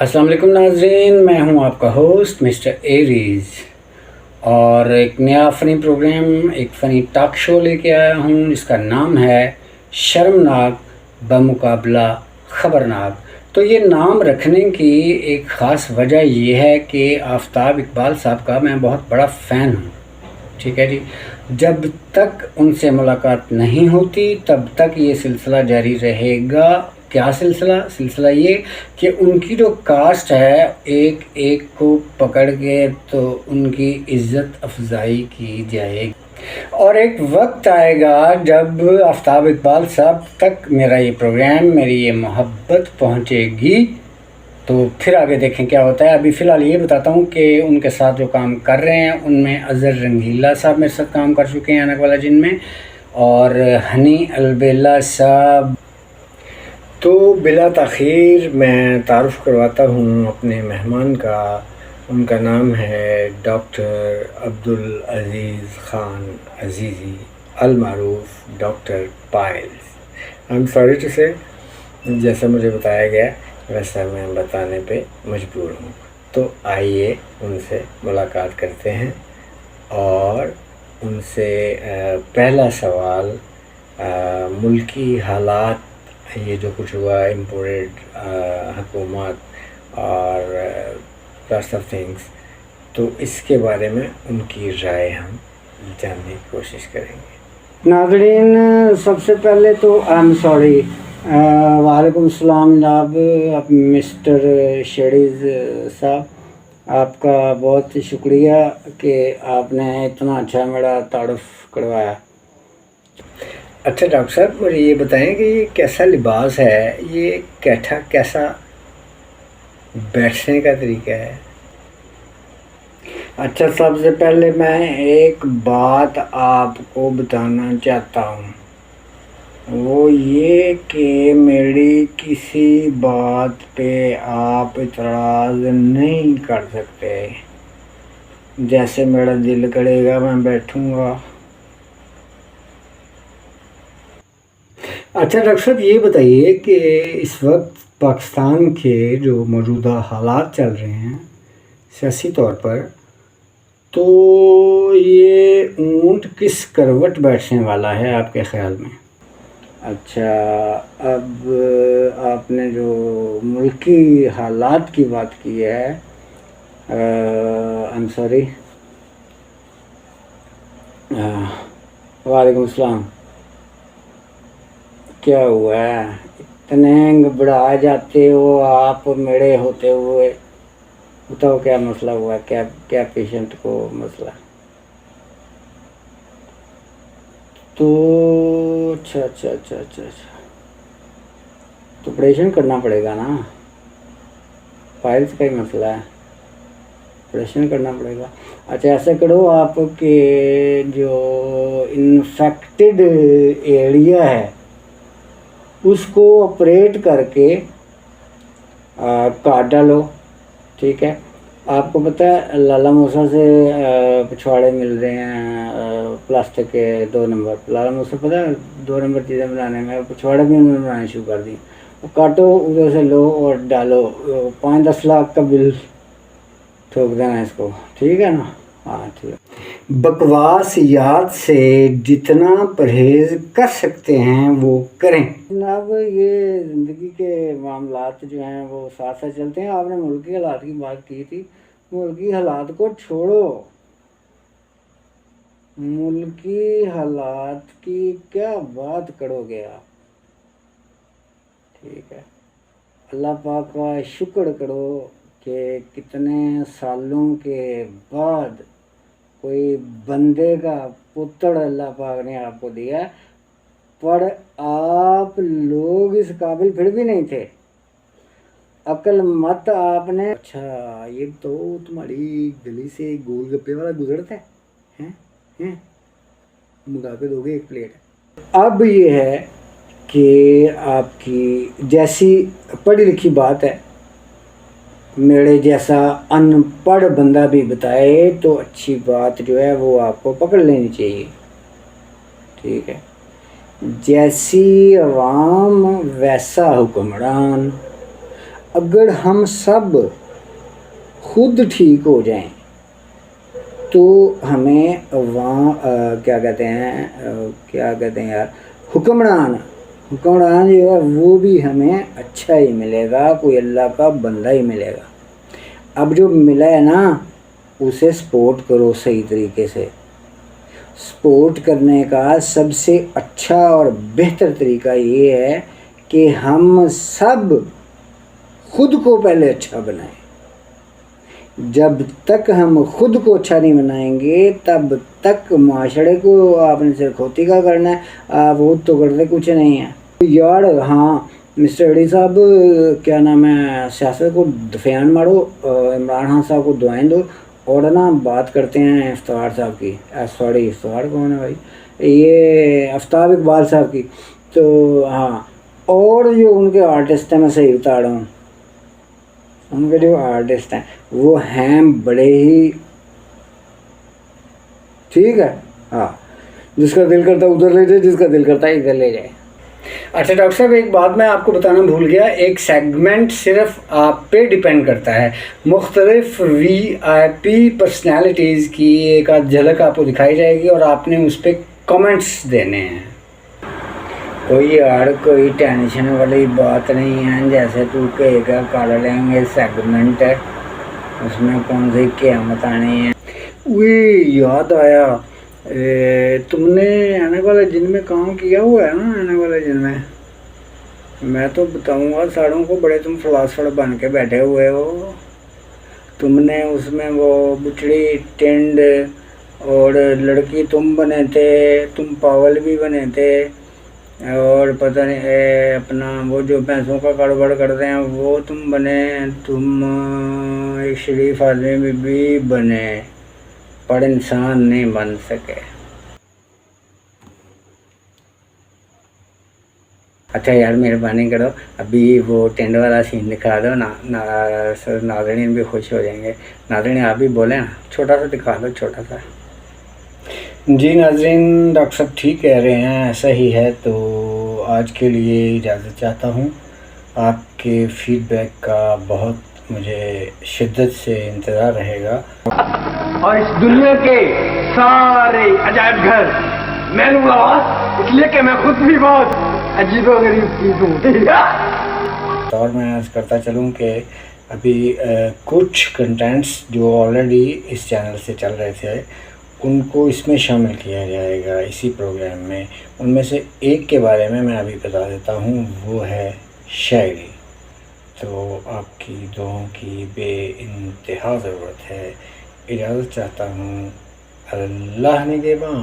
السلام علیکم ناظرین، میں ہوں آپ کا ہوسٹ مسٹر ایریز، اور ایک نیا فنی پروگرام، ایک فنی ٹاک شو لے کے آیا ہوں جس کا نام ہے شرمناک بمقابلہ خبرناک۔ تو یہ نام رکھنے کی ایک خاص وجہ یہ ہے کہ آفتاب اقبال صاحب کا میں بہت بڑا فین ہوں، ٹھیک ہے جی۔ جب تک ان سے ملاقات نہیں ہوتی تب تک یہ سلسلہ جاری رہے گا۔ کیا سلسلہ یہ کہ ان کی جو کاسٹ ہے ایک ایک کو پکڑ کے تو ان کی عزت افزائی کی جائے گی، اور ایک وقت آئے گا جب آفتاب اقبال صاحب تک میرا یہ پروگرام، میری یہ محبت پہنچے گی، تو پھر آگے دیکھیں کیا ہوتا ہے۔ ابھی فی الحال یہ بتاتا ہوں کہ ان کے ساتھ جو کام کر رہے ہیں ان میں اظہر رنگیلا صاحب میرے ساتھ کام کر چکے ہیں انک والا جن میں، اور ہنی البیلا صاحب۔ تو بلا تاخیر میں تعارف کرواتا ہوں اپنے مہمان کا۔ ان کا نام ہے ڈاکٹر عبدالعزیز خان عزیزی، المعروف doctor piles. I am sorry to say, جیسا مجھے بتایا گیا ویسا میں بتانے پہ مجبور ہوں۔ تو آئیے ان سے ملاقات کرتے ہیں اور ان سے پہلا سوال ملکی حالات، یہ جو کچھ ہوا امپورٹڈ حکومت اور لاٹس آف تھنگس، تو اس کے بارے میں ان کی رائے ہم جاننے کی کوشش کریں گے۔ ناظرین، سب سے پہلے تو آئی ایم سوری، وعلیکم السلام جناب مسٹر شیڈیز صاحب، آپ کا بہت شکریہ کہ آپ نے اتنا اچھا میرا تعارف کروایا۔ اچھا ڈاکٹر صاحب، مجھے یہ بتائیں کہ یہ کیسا لباس ہے، یہ کیسا بیٹھنے کا طریقہ ہے؟ اچھا، سب سے پہلے میں ایک بات آپ کو بتانا چاہتا ہوں، وہ یہ کہ میری کسی بات پہ آپ اعتراض نہیں کر سکتے، جیسے میرا دل کرے گا میں بیٹھوں گا۔ اچھا ڈاکٹر صاحب، یہ بتائیے کہ اس وقت پاکستان کے جو موجودہ حالات چل رہے ہیں سیاسی طور پر، تو یہ اونٹ کس کروٹ بیٹھنے والا ہے آپ کے خیال میں؟ اچھا، اب آپ نے جو ملکی حالات کی بات کی ہے، آئی ایم سوری، وعلیکم السلام، کیا ہوا ہے؟ اتنے گھبرا جاتے ہو آپ میرے ہوتے ہوئے؟ بتاؤ کیا مسئلہ ہوا، کیا پیشنٹ کو مسئلہ؟ تو اچھا، تو آپریشن کرنا پڑے گا نا، فائلس کا ہی مسئلہ ہے، آپریشن کرنا پڑے گا۔ اچھا، ایسا کرو آپ کے جو انفیکٹڈ ایریا ہے اس کو آپریٹ کر کے کاٹ ڈالو، ٹھیک ہے؟ آپ کو پتہ ہے لالا موسیٰ سے پچھواڑے مل رہے ہیں پلاسٹک کے 2 نمبر، لالا موسیٰ پتہ ہے 2 نمبر چیزیں بنانے میں، پچھواڑے بھی انہوں نے بنانے شروع کر دی۔ وہ کاٹو، ادھر سے لو اور ڈالو، 5-10 لاکھ کا بل ٹھوک دینا اس کو، ٹھیک ہے نا؟ ہاں ٹھیک ہے۔ بکواسیات سے جتنا پرہیز کر سکتے ہیں وہ کریں جناب۔ یہ زندگی کے معاملات جو ہیں وہ ساتھ ساتھ چلتے ہیں۔ آپ نے ملکی حالات کی بات کی تھی، ملکی حالات کو چھوڑو، ملکی حالات کی کیا بات کرو گے آپ، ٹھیک ہے؟ اللہ پاک کا شکر کرو کہ کتنے سالوں کے بعد کوئی بندے کا پتر اللہ پاک نے آپ کو دیا، پر آپ لوگ اس قابل پھر بھی نہیں تھے، عقل مت آپ نے۔ اچھا، یہ تو تمہاری گلی سے گول گپے والا گزرتا ہے، منگا کے دو گے 1 پلیٹ؟ اب یہ ہے کہ آپ کی جیسی پڑھی لکھی بات ہے، میرے جیسا ان پڑھ بندہ بھی بتائے تو اچھی بات جو ہے وہ آپ کو پکڑ لینی چاہیے، ٹھیک ہے؟ جیسی عوام ویسا حکمران، اگر ہم سب خود ٹھیک ہو جائیں تو ہمیں وہاں کیا کہتے ہیں یار، حکمران جو ہے وہ بھی ہمیں اچھا ہی ملے گا، کوئی اللہ کا بندہ ہی ملے گا۔ اب جو ملا ہے نا اسے سپورٹ کرو صحیح طریقے سے۔ سپورٹ کرنے کا سب سے اچھا اور بہتر طریقہ یہ ہے کہ ہم سب خود کو پہلے اچھا بنائیں۔ جب تک ہم خود کو اچھا نہیں بنائیں گے تب تک معاشرے کو آپ نے صرف کھوتی کا کرنا ہے، آپ خود تو کرتے کچھ نہیں ہیں یار۔ ہاں مسٹر ایڈی صاحب کیا نام ہے، سیاست کو دفعان مارو، عمران خان صاحب کو دعائیں دو، اور نا بات کرتے ہیں افتخار صاحب کی، سوری افتخار کون ہے بھائی، یہ آفتاب اقبال صاحب کی۔ تو ہاں، اور جو ان کے آرٹسٹ ہیں، میں صحیح بتا رہا ہوں، ان کے جو آرٹسٹ ہیں وہ ہیں بڑے ہی ٹھیک ہے۔ ہاں، جس کا دل کرتا ہے ادھر لے جائے، جس کا دل کرتا ہے ادھر لے جائے۔ اچھا ڈاکٹر صاحب، ایک بات میں آپ کو بتانا بھول گیا، ایک سیگمنٹ صرف آپ پہ ڈیپینڈ کرتا ہے، مختلف وی آئی پی پرسنالٹیز کی ایک آدھ جھلک آپ کو دکھائی جائے گی اور آپ نے اس پہ کامنٹس دینے ہیں۔ کوئی ٹینشن والی بات نہیں ہے، جیسے تو کہے گا کر لیں گے، سیگمنٹ ہے اس میں کون سی قیامت آنی ہے۔ یاد آیا، تم نے آنے والے جن میں کام کیا ہوا ہے نا، آنے والے جن میں تو بتاؤں گا ساروں کو، بڑے تم فلاسفر بن کے بیٹھے ہوئے ہو۔ تم نے اس میں وہ بچڑی ٹینڈ اور لڑکی تم بنے تھے، تم پاگل بھی بنے تھے، اور پتہ نہیں اپنا وہ جو پیسوں کا کاروبار کرتے ہیں وہ تم بنے، تم ایک شریف آدمی بھی بنے پر انسان نہیں بن سکے۔ اچھا یار مہربانی کرو ابھی وہ ٹینڈ والا سین دکھا دو نا، ناظرین بھی خوش ہو جائیں گے۔ ناظرین آپ بھی بولیں نا، چھوٹا سا دکھا دو، چھوٹا سا۔ جی ناظرین، ڈاکٹر صاحب ٹھیک کہہ رہے ہیں، ایسا ہی ہے۔ تو آج کے لیے اجازت چاہتا ہوں، آپ کے فیڈ بیک کا بہت مجھے شدت سے انتظار رہے گا، اور اس دنیا کے سارے عجائب گھر میں لوں گا، اس لیے کہ میں خود بھی بہت عجیب و غریب چیز ہوں۔ اور میں عرض کرتا چلوں کہ ابھی کچھ کنٹینٹس جو آلریڈی اس چینل سے چل رہے تھے ان کو اس میں شامل کیا جائے گا اسی پروگرام میں۔ ان میں سے ایک کے بارے میں ابھی بتا دیتا ہوں، وہ ہے شاعری۔ تو آپ کی دعاؤں کی بے انتہا ضرورت ہے۔ اجازت چاہتا ہوں، اللہ نگہباں۔